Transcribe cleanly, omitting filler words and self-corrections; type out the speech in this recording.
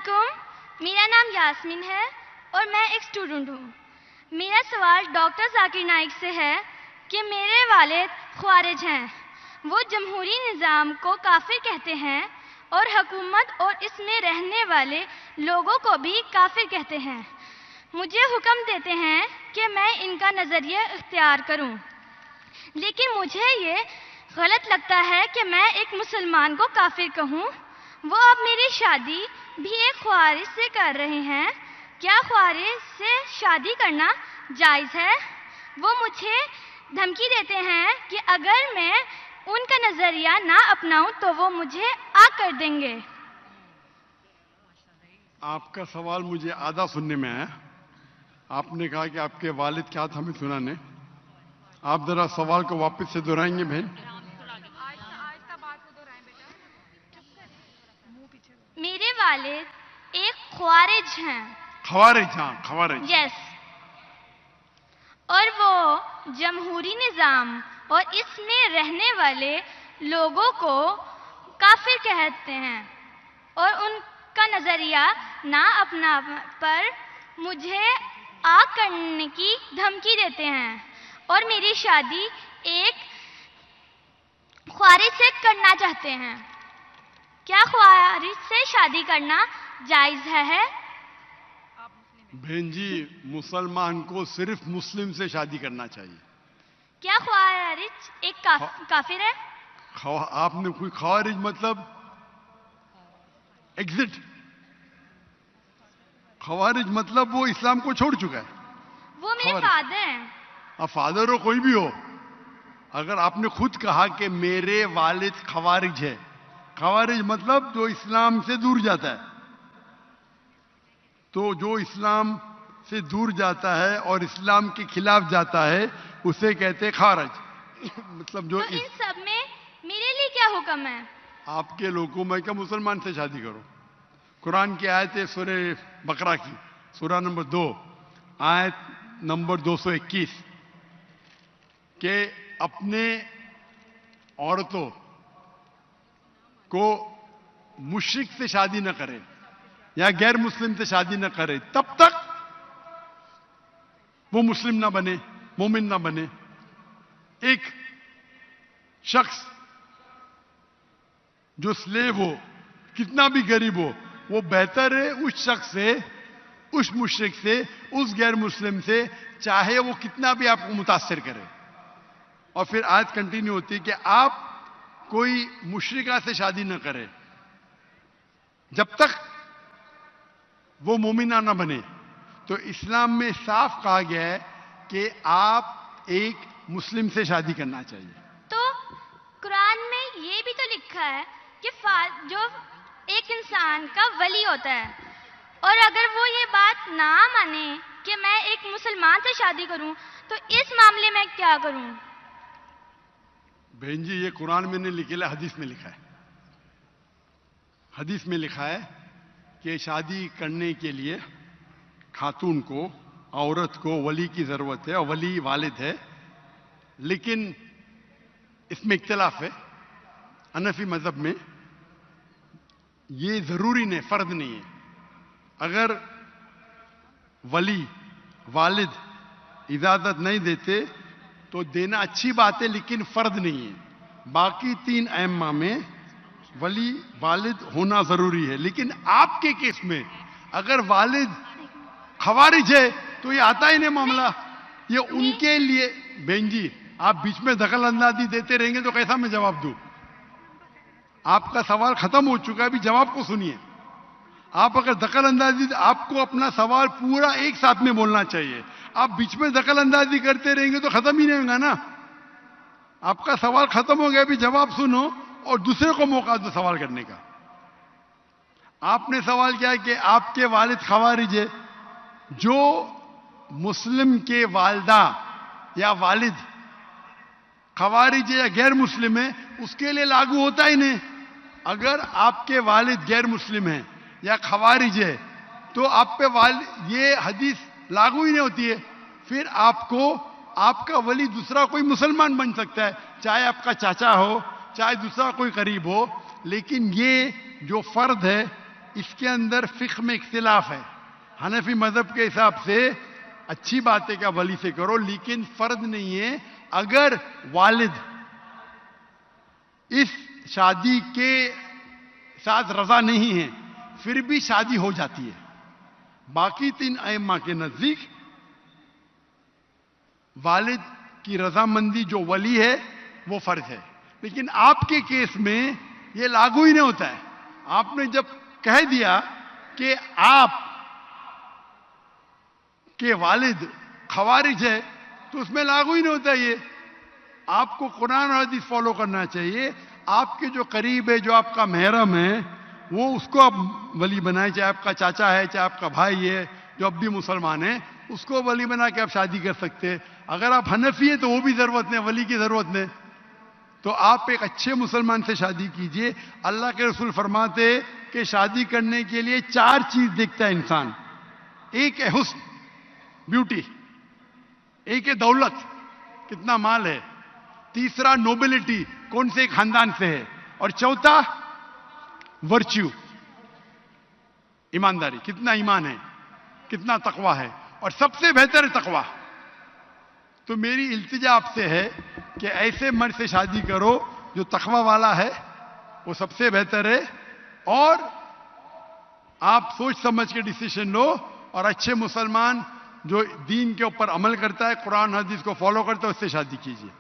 علیکم، میرا نام یاسمین ہے اور میں ایک اسٹوڈنٹ ہوں۔ میرا سوال ڈاکٹر ذاکر نائک سے ہے کہ میرے والد خوارج ہیں، وہ جمہوری نظام کو کافر کہتے ہیں اور حکومت اور اس میں رہنے والے لوگوں کو بھی کافر کہتے ہیں۔ مجھے حکم دیتے ہیں کہ میں ان کا نظریہ اختیار کروں، لیکن مجھے یہ غلط لگتا ہے کہ میں ایک مسلمان کو کافر کہوں۔ وہ اب میری شادی بھی ایک خوارج سے کر رہے ہیں، کیا خوارج سے شادی کرنا جائز ہے؟ وہ مجھے دھمکی دیتے ہیں کہ اگر میں ان کا نظریہ نہ اپناؤں تو وہ مجھے آگ کر دیں گے۔ آپ کا سوال مجھے آدھا سننے میں آیا۔ آپ نے کہا کہ آپ کے والد کیا تھا، ہمیں سنا نے۔ آپ ذرا سوال کو واپس سے دہرائیں گے بہن؟ میرے والد ایک خوارج ہیں۔ خوارج؟ ہاں، خوارج۔ یس، اور وہ جمہوری نظام اور اس میں رہنے والے لوگوں کو کافر کہتے ہیں اور ان کا نظریہ نہ اپنا پر مجھے آگ کرنے کی دھمکی دیتے ہیں اور میری شادی ایک خوارج سے کرنا چاہتے ہیں۔ کیا خوارج سے شادی کرنا جائز ہے؟ بہن جی، مسلمان کو صرف مسلم سے شادی کرنا چاہیے۔ کیا خوارج ایک کافر ہے؟ آپ نے کوئی خوارج مطلب ایگزٹ، خوارج مطلب وہ اسلام کو چھوڑ چکا ہے۔ وہ میرے فادر ہیں۔ اب فادر ہو کوئی بھی ہو، اگر آپ نے خود کہا کہ میرے والد خوارج ہے، خوارج مطلب جو اسلام سے دور جاتا ہے، تو جو اسلام سے دور جاتا ہے اور اسلام کے خلاف جاتا ہے اسے کہتے ہیں خوارج۔ مطلب جو تو ان سب میں میرے لیے کیا حکم ہے؟ آپ کے لوگوں میں کہ مسلمان سے شادی کرو۔ قرآن کی آیت ہے سورہ بقرہ کی، سورہ نمبر 2 آیت نمبر 221 کہ اپنے عورتوں کو مشرک سے شادی نہ کرے یا غیر مسلم سے شادی نہ کرے تب تک وہ مسلم نہ بنے، مومن نہ بنے۔ ایک شخص جو سلیو ہو، کتنا بھی غریب ہو، وہ بہتر ہے اس شخص سے، اس مشرک سے، اس غیر مسلم سے، چاہے وہ کتنا بھی آپ کو متاثر کرے۔ اور پھر آیت کنٹینیو ہوتی ہے کہ آپ کوئی مشرکہ سے شادی نہ کرے جب تک وہ مومنہ نہ بنے۔ تو اسلام میں صاف کہا گیا ہے کہ آپ ایک مسلم سے شادی کرنا چاہیے۔ تو قرآن میں یہ بھی تو لکھا ہے کہ جو ایک انسان کا ولی ہوتا ہے، اور اگر وہ یہ بات نہ مانے کہ میں ایک مسلمان سے شادی کروں تو اس معاملے میں کیا کروں؟ بہن جی، یہ قرآن میں نہیں لکھا ہے، حدیث میں لکھا ہے۔ حدیث میں لکھا ہے کہ شادی کرنے کے لیے خاتون کو، عورت کو ولی کی ضرورت ہے، اور ولی والد ہے۔ لیکن اس میں اختلاف ہے، حنفی مذہب میں یہ ضروری نہیں، فرض نہیں ہے۔ اگر ولی والد اجازت نہیں دیتے تو دینا اچھی بات ہے، لیکن فرض نہیں ہے۔ باقی 3 ائمہ میں ولی والد ہونا ضروری ہے، لیکن آپ کے کیس میں اگر والد خوارج ہے تو یہ آتا ہی نہیں معاملہ۔ یہ ان کے لیے بہن جی، آپ بیچ میں دخل اندازی دیتے رہیں گے تو کیسا میں جواب دوں؟ آپ کا سوال ختم ہو چکا ہے، ابھی جواب کو سنیے۔ آپ اگر دخل اندازی، آپ کو اپنا سوال پورا ایک ساتھ میں بولنا چاہیے۔ آپ بیچ میں دخل اندازی کرتے رہیں گے تو ختم ہی نہیں ہوگا نا۔ آپ کا سوال ختم ہو گیا، ابھی جواب سنو اور دوسرے کو موقع دو سوال کرنے کا۔ آپ نے سوال کیا کہ آپ کے والد خوارج ہے۔ جو مسلم کے والدہ یا والد خوارج ہے یا غیر مسلم ہے، اس کے لیے لاگو ہوتا ہی نہیں۔ اگر آپ کے والد غیر مسلم ہیں یا خوارج ہے تو آپ پہ یہ حدیث لاگو ہی نہیں ہوتی ہے۔ پھر آپ کو آپ کا ولی دوسرا کوئی مسلمان بن سکتا ہے، چاہے آپ کا چاچا ہو، چاہے دوسرا کوئی قریب ہو، لیکن یہ جو فرد ہے اس کے اندر فقہ میں اختلاف ہے. حنفی مذہب کے حساب سے اچھی بات ہے کہ ولی سے کرو، لیکن فرض نہیں ہے. اگر والد اس شادی کے ساتھ رضا نہیں ہے پھر بھی شادی ہو جاتی ہے. باقی 3 ائمہ کے نزدیک والد کی رضامندی جو ولی ہے وہ فرض ہے. لیکن آپ کے کیس میں یہ لاگو ہی نہیں ہوتا ہے. آپ نے جب کہہ دیا کہ آپ کے والد خوارج ہے تو اس میں لاگو ہی نہیں ہوتا. یہ آپ کو قرآن اور حدیث فالو کرنا چاہیے. آپ کے جو قریب ہے، جو آپ کا محرم ہے، وہ اس کو آپ ولی بنائیں، چاہے آپ کا چاچا ہے، چاہے آپ کا بھائی ہے جو اب بھی مسلمان ہے، اس کو ولی بنا کے آپ شادی کر سکتے ہیں. اگر آپ حنفی ہیں تو وہ بھی ضرورت نہیں، ولی کی ضرورت نہیں. تو آپ ایک اچھے مسلمان سے شادی کیجئے. اللہ کے رسول فرماتے کہ شادی کرنے کے لیے 4 چیز دیکھتا ہے انسان. ایک ہے حسن، بیوٹی. ایک ہے دولت، کتنا مال ہے. تیسرا نوبلٹی، کون سے خاندان سے ہے. اور چوتھا ورچیو، ایمانداری، کتنا ایمان ہے، کتنا تقوی ہے. اور سب سے بہتر ہے تقوی. تو میری التجا آپ سے ہے کہ ایسے مرد سے شادی کرو جو تقوی والا ہے، وہ سب سے بہتر ہے. اور آپ سوچ سمجھ کے ڈیسیشن لو، اور اچھے مسلمان جو دین کے اوپر عمل کرتا ہے، قرآن حدیث کو فالو کرتا ہے، اس سے شادی کیجیے.